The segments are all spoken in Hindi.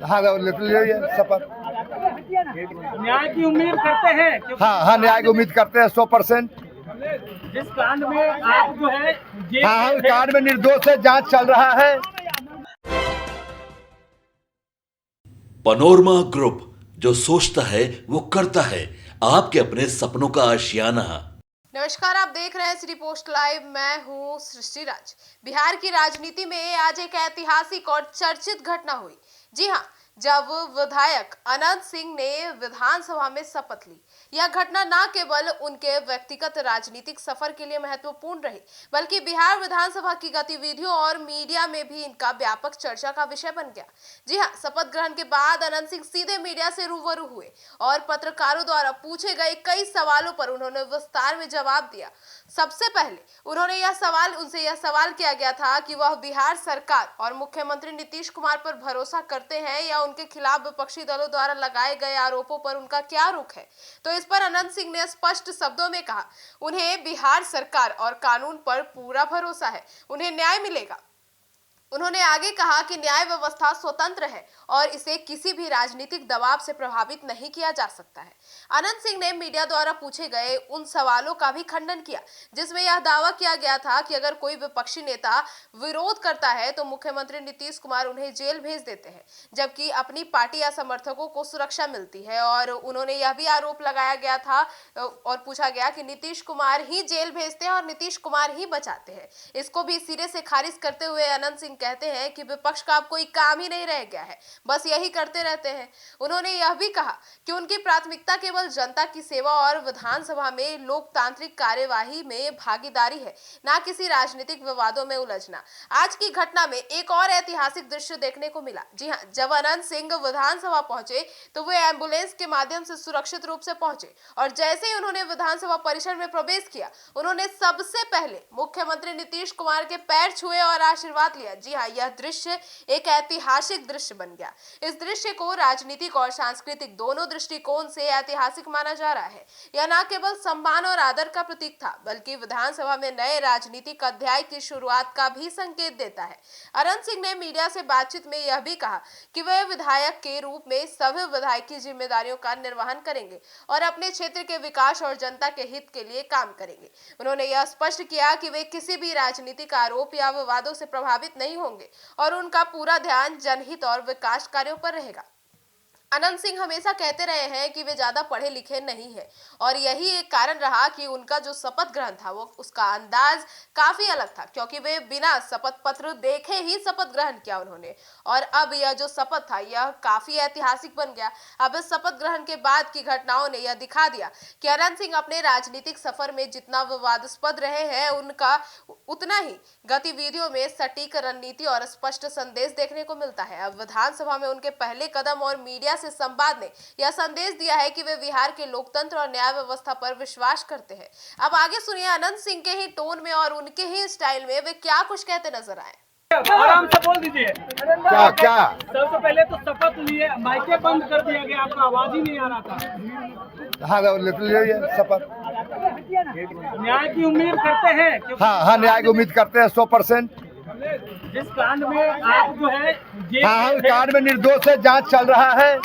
हाँ ले शपथ। न्याय की उम्मीद करते हैं? हाँ न्याय की उम्मीद करते हैं 100%। जिस कांड में आप जो है हाँ उस कांड में निर्दोष से जांच चल रहा है। पनोरमा ग्रुप, जो सोचता है वो करता है। आपके अपने सपनों का आशियाना। नमस्कार, आप देख रहे हैं सिटी पोस्ट लाइव। मैं हूं सृष्टि राज। बिहार की राजनीति में आज एक ऐतिहासिक और चर्चित घटना हुई। जी हां, जब विधायक अनंत सिंह ने विधानसभा में शपथ ली। यह घटना न केवल उनके व्यक्तिगत राजनीतिक सफर के लिए महत्वपूर्ण रही, बल्कि बिहार विधानसभा की गतिविधियों और मीडिया में भी इनका व्यापक चर्चा का विषय बन गया। जी हां, शपथ ग्रहण के बाद अनंत सिंह सीधे मीडिया से रूबरू हुए और पत्रकारों द्वारा पूछे गए कई सवालों पर उन्होंने विस्तार में जवाब दिया। सबसे पहले उनसे यह सवाल किया गया था कि वह बिहार सरकार और मुख्यमंत्री नीतीश कुमार पर भरोसा करते हैं या उनके खिलाफ विपक्षी दलों द्वारा लगाए गए आरोपों पर उनका क्या रुख है। तो इस पर अनंत सिंह ने स्पष्ट शब्दों में कहा, उन्हें बिहार सरकार और कानून पर पूरा भरोसा है, उन्हें न्याय मिलेगा। उन्होंने आगे कहा कि न्याय व्यवस्था स्वतंत्र है और इसे किसी भी राजनीतिक दबाव से प्रभावित नहीं किया जा सकता है। अनंत सिंह ने मीडिया द्वारा पूछे गए उन सवालों का भी खंडन किया जिसमें यह दावा किया गया था कि अगर कोई विपक्षी नेता विरोध करता है तो मुख्यमंत्री नीतीश कुमार उन्हें जेल भेज देते हैं, जबकि अपनी पार्टी या समर्थकों को सुरक्षा मिलती है। और उन्होंने यह भी आरोप लगाया गया था और पूछा गया कि नीतीश कुमार ही जेल भेजते हैं और नीतीश कुमार ही बचाते हैं। इसको भी सिरे से खारिज करते हुए अनंत सिंह कहते हैं कि विपक्ष का अब कोई काम ही नहीं रह गया है, बस यही करते रहते हैं। उन्होंने यह भी कहा कि उनकी प्राथमिकता केवल जनता की सेवा और विधानसभा में लोकतांत्रिक कार्यवाही में भागीदारी है, ना किसी राजनीतिक विवादों में उलझना। आज की घटना में एक और ऐतिहासिक दृश्य देखने को मिला। जी हां, जब अनंत सिंह विधानसभा पहुंचे तो वे एम्बुलेंस के माध्यम से सुरक्षित रूप से पहुंचे और जैसे ही उन्होंने विधानसभा परिसर में प्रवेश किया, उन्होंने सबसे पहले मुख्यमंत्री नीतीश कुमार के पैर छुए और आशीर्वाद लिया। जी हां, यह दृश्य एक ऐतिहासिक दृश्य बन गया। इस दृश्य को राजनीतिक और सांस्कृतिक दोनों दृष्टिकोण से ऐतिहासिक माना जा रहा है। यह न केवल सम्मान और आदर का प्रतीक था, बल्कि विधानसभा में नए राजनीतिक अध्याय की शुरुआत का भी संकेत देता है। अनंत सिंह ने मीडिया से बातचीत में यह भी कहा कि वे विधायक के रूप में सभी विधायकी जिम्मेदारियों का निर्वहन करेंगे और अपने क्षेत्र के विकास और जनता के हित के लिए काम करेंगे। उन्होंने यह स्पष्ट किया कि वे किसी भी राजनीतिक आरोप या विवादों से प्रभावित नहीं होंगे और उनका पूरा ध्यान जनहित और विकास कार्यों पर रहेगा। अनंत सिंह हमेशा कहते रहे हैं कि वे ज्यादा पढ़े लिखे नहीं हैं और यही एक कारण रहा कि उनका जो शपथ ग्रहण था वो उसका अंदाज काफी अलग था, क्योंकि वे बिना शपथ पत्र देखे ही शपथ ग्रहण किया उन्होंने। और अब यह जो शपथ था यह काफी ऐतिहासिक बन गया। अब इस शपथ ग्रहण के बाद की घटनाओं ने यह दिखा दिया कि अनंत सिंह अपने राजनीतिक सफर में जितना विवादास्पद रहे हैं, उनका उतना ही गतिविधियों में सटीक रणनीति और स्पष्ट संदेश देखने को मिलता है। अब विधानसभा में उनके पहले कदम और मीडिया से संवाद ने यह संदेश दिया है कि वे बिहार के लोकतंत्र और न्याय व्यवस्था पर विश्वास करते हैं। अब आगे सुनिए अनंत सिंह के ही टोन में और उनके ही स्टाइल में वे क्या कुछ कहते नजर आए। आराम से बोल दीजिए। क्या सबसे पहले तो शपथ लिए, माइके बंद कर दिया गया, आपका आवाज ही नहीं आ रहा था। हाँ ले शपथ। न्याय की उम्मीद करते हैं? हाँ न्याय की उम्मीद करते हैं 100%। जिस कांड में आप जो है हाँ उस कांड में निर्दोष से जांच चल रहा है,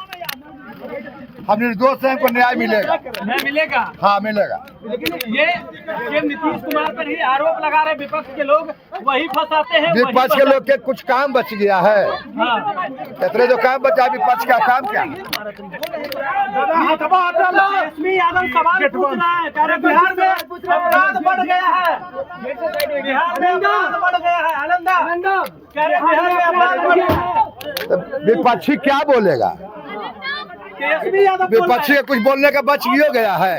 हम निर्दोष हैं, हमको न्याय मिलेगा। न्याय मिलेगा? हाँ मिलेगा। लेकिन ये नीतीश कुमार पर ही आरोप लगा रहे विपक्ष के लोग, वही फंसाते हैं। विपक्ष के लोग के कुछ काम बच गया है, हाँ। इतने जो काम बचा, विपक्ष का काम क्या? यादव सवाल पूछ रहा है, कह रहे बिहार में अपराध बढ़ गया है, बिहार में अपराध बढ़ गया है। आनंदा कह रहे बिहार में अपराध बढ़ गया है। विपक्षी क्या बोलेगा? विपक्षी कुछ बोलने का बच ही गया है।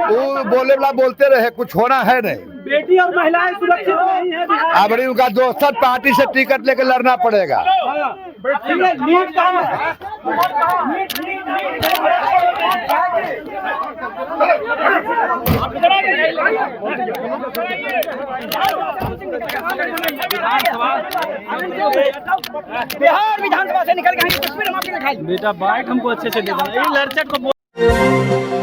वो बोले वाला बोलते रहे, कुछ होना है नहीं। बेटी और महिलाएं सुरक्षित नहीं है बिहार। अब उनका दोस्त पार्टी से टिकट लेकर लड़ना पड़ेगा। बिहार विधानसभा से निकल के बेटा बाइक हमको अच्छे से दे देना, ये लड़चट को